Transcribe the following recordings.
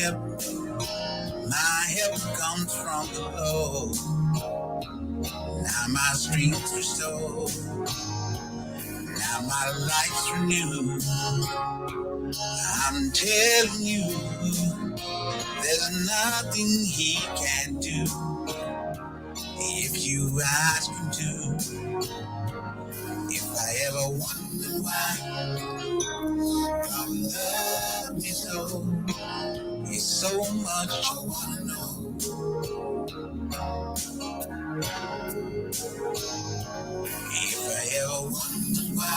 help comes from the Lord. Now my strength restored. Now my life's renewed. I'm telling you, there's nothing he can't do. If you ask him to, if I ever wonder why God loved me so, it's so much I wanna know. If I ever wonder why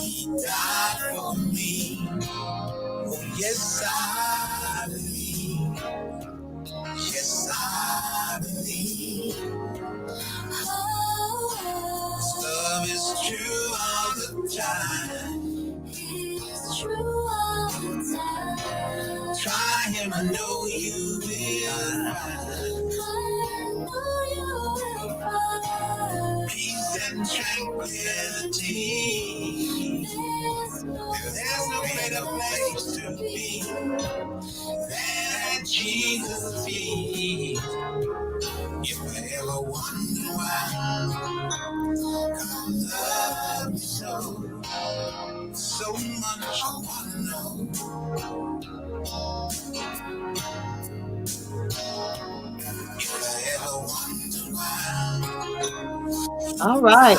he died for me, oh yes I believe, yes I believe. His love is true all the time. It's true all the time. Try him, I know you will. Peace and tranquility. There's no better place to be than at Jesus' feet. If I ever wonder why God loved me so, so much I wanna know. If I ever wonder why. All right.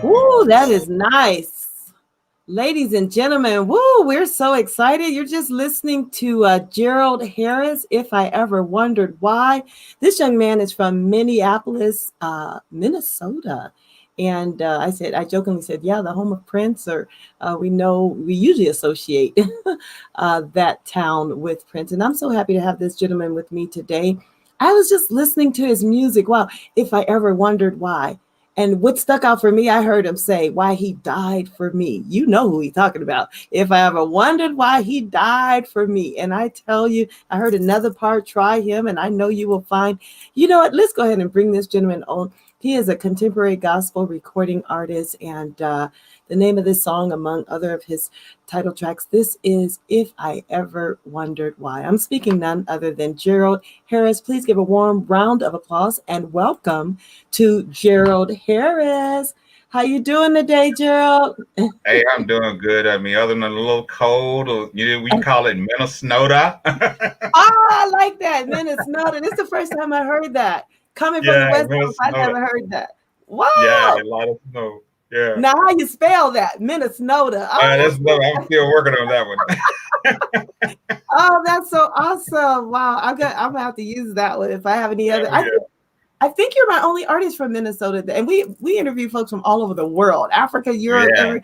Woo, that is nice. Ladies and gentlemen, woo, we're so excited. You're just listening to Gerald Harris, If I Ever Wondered Why. This young man is from Minneapolis, Minnesota. And I jokingly said, yeah, the home of Prince, or we usually associate that town with Prince. And I'm so happy to have this gentleman with me today. I was just listening to his music. Wow, if I ever wondered why. And what stuck out for me, I heard him say, why he died for me. You know who he's talking about. If I ever wondered why he died for me. And I tell you, I heard another part, try him, and I know you will find, you know what, let's go ahead and bring this gentleman on. He is a contemporary gospel recording artist, and the name of this song, among other of his title tracks, this is If I Ever Wondered Why. I'm speaking none other than Gerald Harris. Please give a warm round of applause and welcome to Gerald Harris. How you doing today, Gerald? Hey, I'm doing good. I mean, other than a little cold, or, we call it Minnesota. I like that, Minnesota. This is the first time I heard that. Coming from the West Coast, I never heard that. Wow. Yeah, a lot of snow. Yeah. Now, how you spell that? Minnesota. Oh, I'm still working on that one. Oh, that's so awesome. Wow. I'm gonna have to use that one if I have any other. I think you're my only artist from Minnesota. And we interview folks from all over the world, Africa, Europe. Yeah.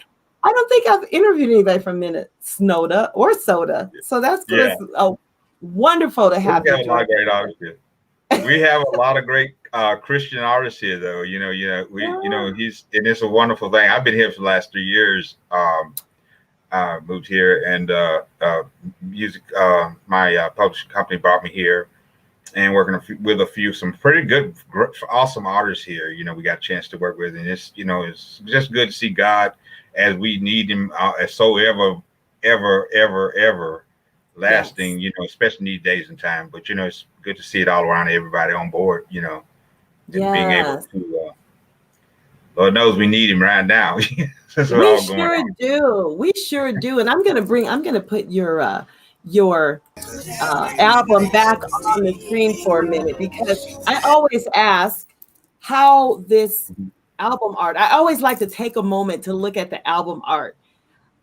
I don't think I've interviewed anybody from Minnesota or Soda. So that's good. Yeah. Wonderful to have you. We have a lot of great artists here. We have a lot of great Christian artists here, though. And it's a wonderful thing. I've been here for the last 3 years. Moved here, and music. My publishing company brought me here, and working with some pretty good, awesome artists here. We got a chance to work with, and it's just good to see God as we need Him, as so ever lasting. Yes. Especially these days and time. But it's good to see it all around, everybody on board. And being able to. Lord knows we need Him right now. We sure do. And I'm gonna put your album back on the screen for a minute, because I always ask how this album art. I always like to take a moment to look at the album art.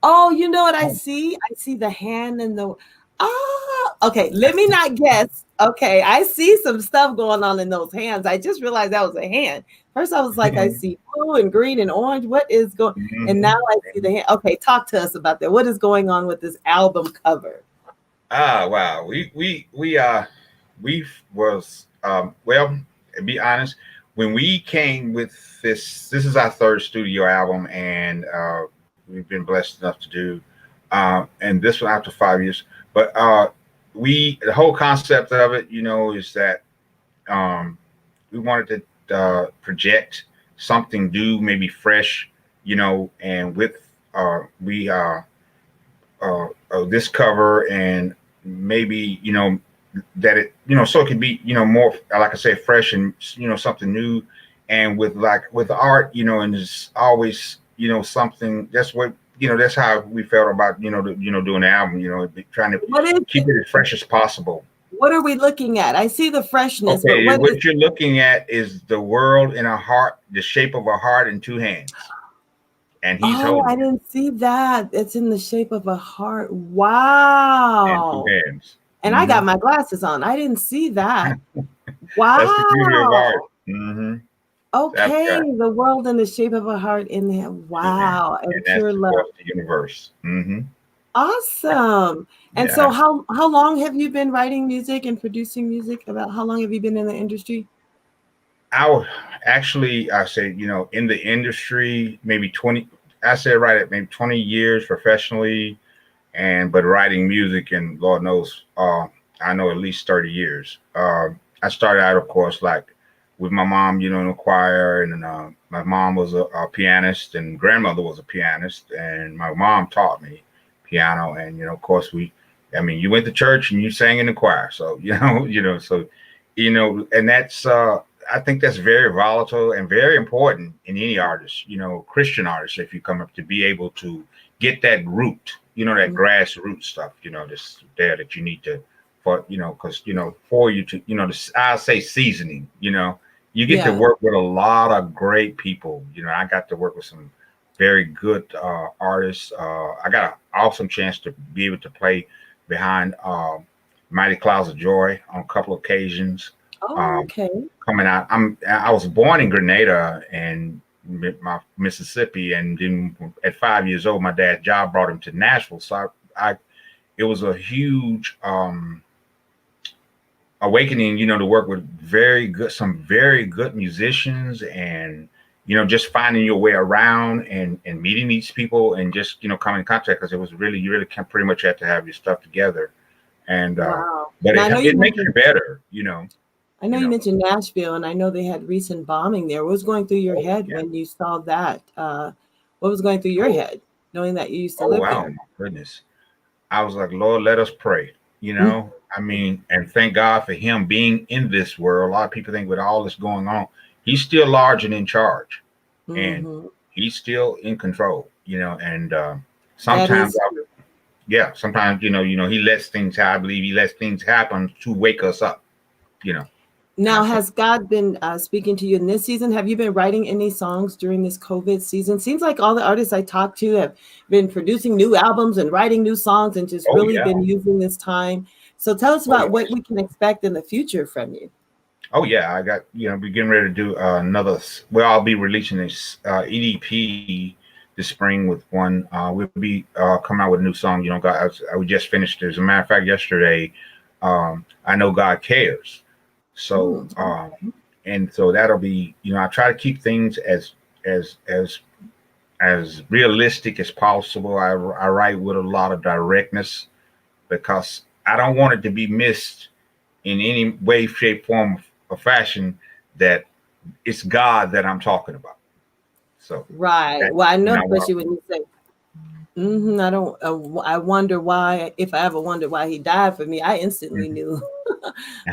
Oh, you know what I see? I see the hand and the. Okay. Let me not guess. Okay, I see some stuff going on in those hands. I just realized that was a hand. First, I was like, I see blue and green and orange. What is going? And now I see the hand. Okay, talk to us about that. What is going on with this album cover? Wow. We was well, to be honest, when we came with this is our third studio album, and we've been blessed enough to do, and this one after 5 years, but. The whole concept of it, is that we wanted to project something new, maybe fresh, and with we this cover, and maybe, that it, so it could be, more, like I said, fresh and, something new. And with art, and it's always, something. That's what, that's how we felt about, doing the album, trying to keep it as fresh as possible. What are we looking at? I see the freshness. Okay, but what you're looking at is the world in a heart, the shape of a heart in two hands. And he's holding. I didn't see that. It's in the shape of a heart. Wow. And two hands. And I got my glasses on. I didn't see that. Wow. That's the beauty of art. Mm-hmm. Okay, the world in the shape of a heart in there. Wow. And pure love. The universe. Mm-hmm. Awesome. And so how long have you been writing music and producing music? About how long have you been in the industry? I say, in the industry, maybe 20, I said right at maybe 20 years professionally, but writing music, and Lord knows, I know at least 30 years. I started out, of course, like with my mom, in the choir, and my mom was a pianist, and grandmother was a pianist, and my mom taught me piano. And, of course, you went to church and you sang in the choir. So, and that's, I think that's very volatile and very important in any artist, Christian artist, if you come up to be able to get that root, that grassroots stuff, that's there that you need to, because, for you to, I'll say seasoning, you get to work with a lot of great people. I got to work with some very good artists. I got an awesome chance to be able to play behind Mighty Clouds of Joy on a couple of occasions. Oh, okay. Coming out, I was born in Grenada and Mississippi, and then at 5 years old, my dad's job brought him to Nashville. So it was a huge awakening, to work with some very good musicians, and just finding your way around and meeting these people, and just coming in contact, because it was really, you really can pretty much have to have your stuff together, and wow. But it makes you better, I know you mentioned Nashville, and I know they had recent bombing there. What was going through your head when you saw that? What was going through your head, knowing that you used to live there? My goodness. I was like, Lord, let us pray, and thank God for him being in this world. A lot of people think with all this going on, he's still large and in charge, and he's still in control, and sometimes, sometimes, he lets things happen. I believe he lets things happen to wake us up, Now, has God been speaking to you in this season? Have you been writing any songs during this COVID season? Seems like all the artists I talked to have been producing new albums and writing new songs, and just been using this time. So tell us about what we can expect in the future from you. Oh, yeah. I got, we're getting ready to do another. Well, I'll be releasing this EDP this spring with one. We'll be coming out with a new song. God, we just finished. As a matter of fact, yesterday, I Know God Cares. So, and so that'll be, I try to keep things as realistic as possible. I write with a lot of directness, because I don't want it to be missed in any way, shape, form, or fashion that it's God that I'm talking about. So, right. Well, I know, especially when you say, I don't, I wonder why, if I ever wondered why he died for me, I instantly knew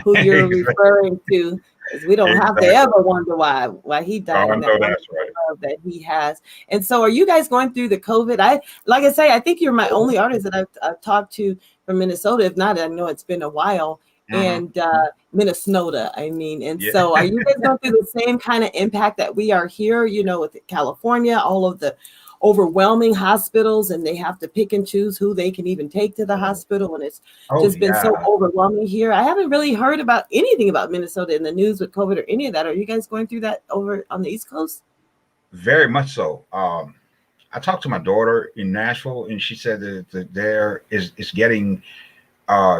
who you're referring to, because we don't have to ever wonder why he died. Oh, no, that's right. That he has. And so, are you guys going through the COVID? I think you're my only artist that I've talked to from Minnesota. If not, I know it's been a while. And Minnesota, so are you guys going through the same kind of impact that we are here, with California, all of the overwhelming hospitals, and they have to pick and choose who they can even take to the hospital, and it's just been so overwhelming here. I haven't really heard about anything about Minnesota in the news with COVID or any of that. Are you guys going through that over on the East Coast? Very much so. I talked to my daughter in Nashville, and she said that there is getting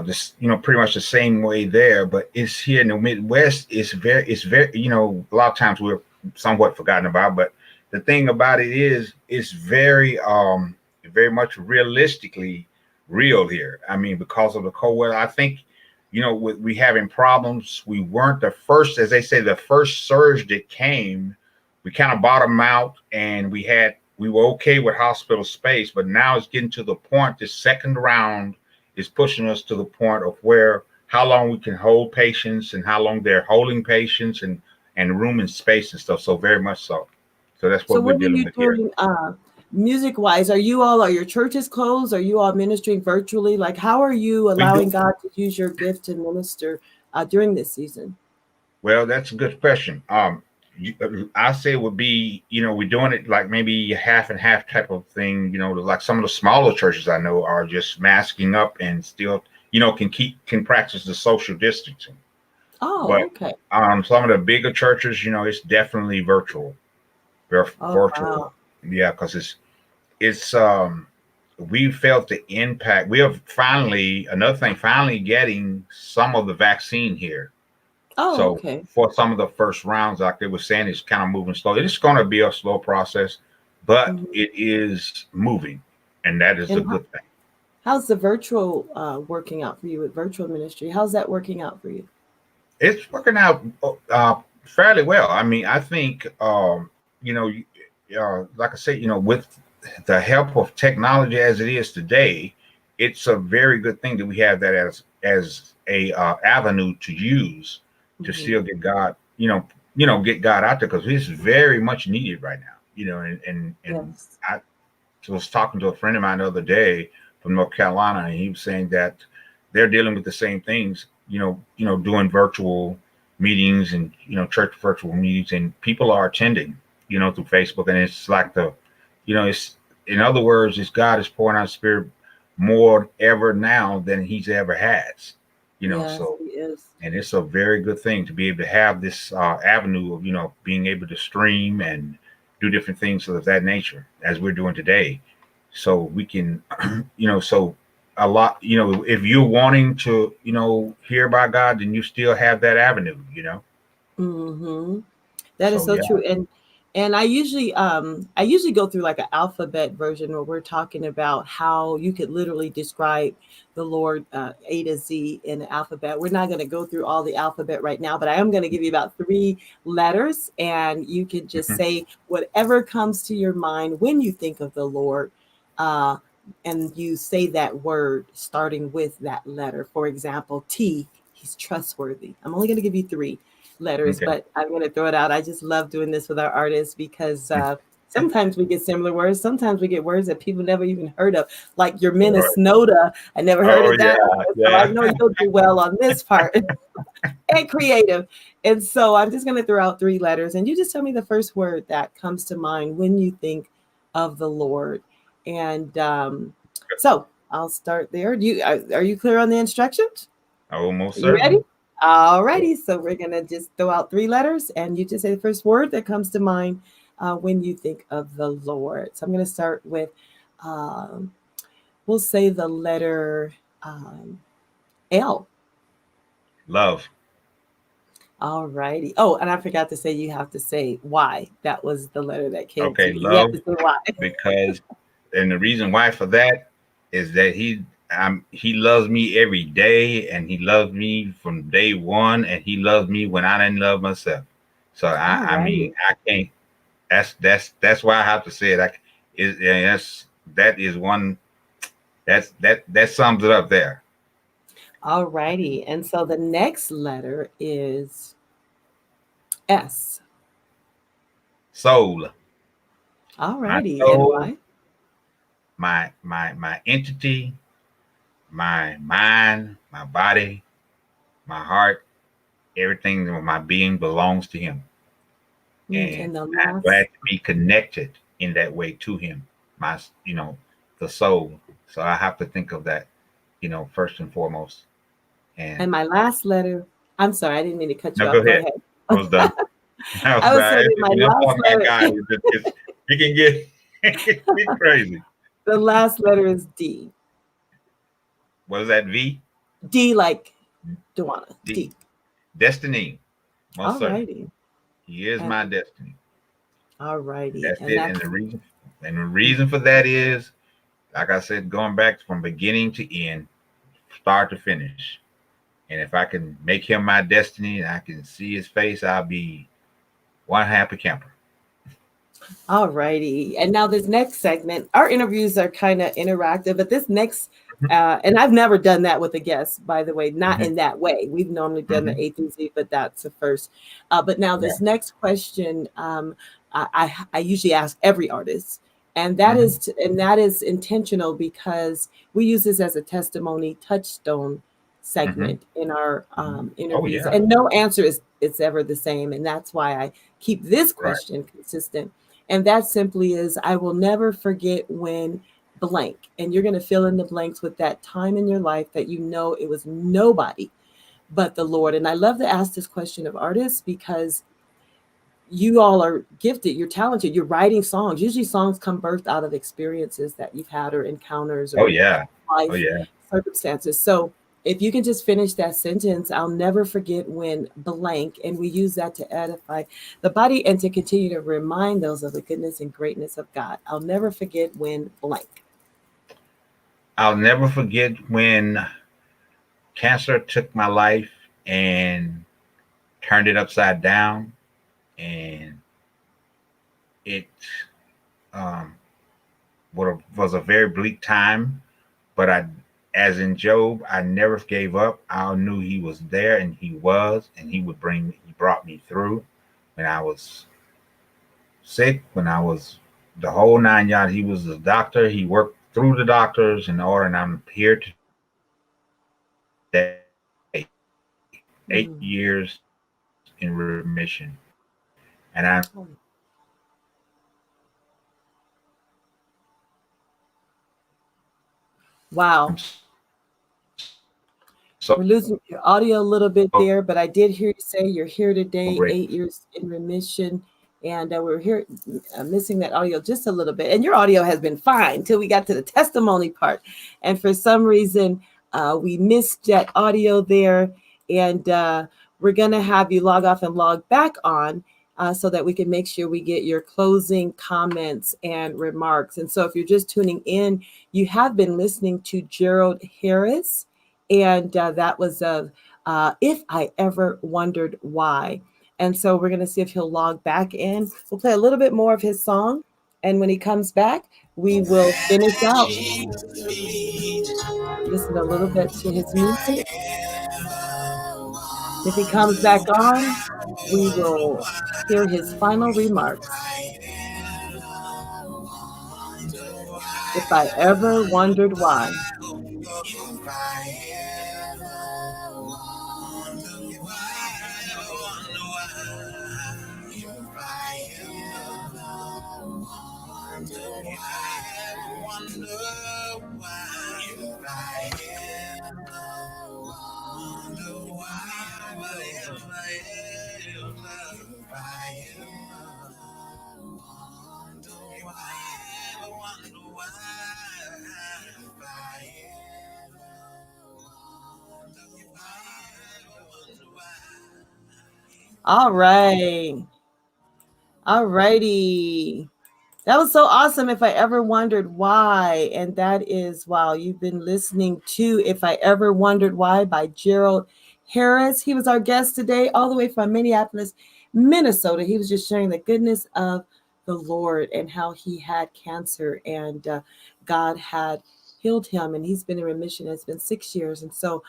this, pretty much the same way there, but it's here in the Midwest. It's very, a lot of times we're somewhat forgotten about, but the thing about it is, it's very, very much realistically real here. Because of the cold weather, I think, with we having problems, we weren't the first, as they say, the first surge that came. We kind of bottomed out, and we we were okay with hospital space, but now it's getting to the point. The second round is pushing us to the point of where how long we can hold patients and how long they're holding patients and room and space and stuff. So very much so. So that's So what we're what are dealing you with here. doing music wise? Are your churches closed? Are you all ministering virtually? Like, how are you allowing God to use your gift to minister during this season? Well, that's a good question. I say it would be, we're doing it like maybe half and half type of thing. Like some of the smaller churches I know are just masking up and still, can practice the social distancing. Oh, But okay. some of the bigger churches, it's definitely virtual. Oh, Virtual, wow. yeah, because it's we felt the impact. We are finally getting some of the vaccine here. Oh, So okay. for some of the first rounds, like they were saying, it's kind of moving slow. It's going to be a slow process, but Mhm. it is moving, and that is a And good thing. how's the virtual working out for you with virtual ministry? How's that working out for you? It's working out fairly well. I mean, I think like I said, with the help of technology as it is today, it's a very good thing that we have that as a avenue to use to Mhm. still get God, get God out there because it's very much needed right now. And Yes. I was talking to a friend of mine the other day from North Carolina, and he was saying that they're dealing with the same things. Doing virtual meetings and church virtual meetings, and people are attending, through Facebook, and it's like it's in other words, it's God is pouring out Spirit more ever now than He's ever has. Yes, So he is. and it's a very good thing to be able to have this avenue of being able to stream and do different things of that nature as we're doing today, so we can so a lot, if you're wanting to hear about God, then you still have that avenue. Mm-hmm. That is So so yeah. true. And I usually go through like an alphabet version where we're talking about how you could literally describe the Lord A to Z in the alphabet. We're not going to go through all the alphabet right now, but I am going to give you about 3 letters, and you can just Mhm. say whatever comes to your mind when you think of the Lord. Uh, and you say that word starting with that letter. For example, T, he's trustworthy. I'm only going to give you 3 letters, Okay. but I'm going to throw it out. I just love doing this with our artists because sometimes we get similar words. Sometimes we get words that people never even heard of, like your All right. Minnesota. I never heard Oh of that. yeah, So I yeah. know you'll do well on this part. And creative. And so I'm just going to throw out 3 letters, and you just tell me the first word that comes to mind when you think of the Lord. And so I'll start there. Are you clear on the instructions? Almost Are you ready? certainly. All Yeah. righty. So we're going to just throw out 3 letters, and you just say the first word that comes to mind when you think of the Lord. So I'm going to start with, um, we'll say the letter L. Love. All righty. Oh, and I forgot to say you have to say Y. That was the letter that came to Okay, me. You have to love, say Y. because and the reason why for that is that he loves me every day, and he loves me from day one, and he loves me when I didn't love myself. So All I mean, righty. I can't. That's why I have to say it. That is one. That sums it up there. All righty. And so the next letter is S. Soul. All My righty. And soul, why? my entity, my mind, my body, my heart, everything of my being belongs to him. And And the I'm glad last, to be connected in that way to him, my, the soul. So I have to think of that, first and foremost. And and my last letter. I'm sorry, I didn't mean to cut you no, go off. Go ahead. ahead. I was done. I was I was done. saying my When I'm last talking about letter, God, you can get it can get crazy. the last letter is D. What is that? V? D like Duana. D. D. Destiny. Most All certainly. righty. He is And my destiny. all righty. That's And it. that's And the reason for that is, like I said, going back from beginning to end, start to finish. And if I can make him my destiny and I can see his face, I'll be one happy camper. All righty. And now this next segment, our interviews are kind of interactive, but this next, and I've never done that with a guest, by the way, not Mhm, in that way. We've normally done the mhm. A through Z, but that's the first. But now Yeah. this next question, I usually ask every artist, and that Mhm. is and that is intentional because we use this as a testimony touchstone Mhm. segment in our Mhm. Oh interviews, yeah. and no answer is ever the same, and that's why I keep this Right. question consistent, and that simply is I will never forget when blank. And you're going to fill in the blanks with that time in your life that you know it was nobody but the Lord. And I love to ask this question of artists because you all are gifted, you're talented, you're writing songs. Usually songs come birthed out of experiences that you've had or encounters Oh or yeah. Oh life yeah. circumstances. So if you can just finish that sentence, I'll never forget when blank, and we use that to edify the body and to continue to remind those of the goodness and greatness of God. I'll never forget when blank. I'll never forget when cancer took my life and turned it upside down, and it um, was a very bleak time. But as in Job, I never gave up. I knew He was there, and He was, and He brought me through when I was sick, when I was the whole 9 yards. He was the doctor. He worked through the doctors in order, and I'm here today, 8 Mm. years in remission, and I'm Oh, wow. so We're losing your audio a little bit grateful. there, but I did hear you say you're here today, 8 years in remission. And we're here missing that audio just a little bit. And your audio has been fine till we got to the testimony part. And for some reason, we missed that audio there. And we're going to have you log off and log back on so that we can make sure we get your closing comments and remarks. And so if you're just tuning in, you have been listening to Gerald Harris, and that was If I Ever Wondered Why. And so we're going to see if he'll log back in. We'll play a little bit more of his song. And when he comes back, we will finish out, listen a little bit to his music. If he comes back on, we will hear his final remarks. If I ever wondered why. If I ever wonder why, if I ever wonder why, if I ever wonder why, if I ever wonder why, if I All right. All righty. That was so awesome. If I ever wondered why. And that is, wow, you've been listening to If I Ever Wondered Why by Gerald Harris. He was our guest today, all the way from Minneapolis, Minnesota. He was just sharing the goodness of the Lord and how he had cancer and God had healed him, and he's been in remission. It's been 6 years. And so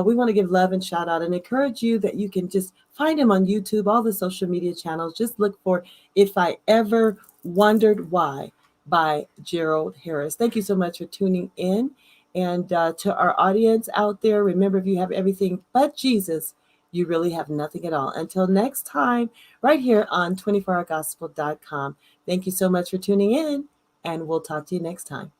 we want to give love and shout out and encourage you that you can just find him on YouTube, all the social media channels. Just look for If I Ever Wondered Why by Gerald Harris. Thank you so much for tuning in. And to our audience out there, remember, if you have everything but Jesus, you really have nothing at all. Until next time, right here on 24hourgospel.com. Thank you so much for tuning in, and we'll talk to you next time.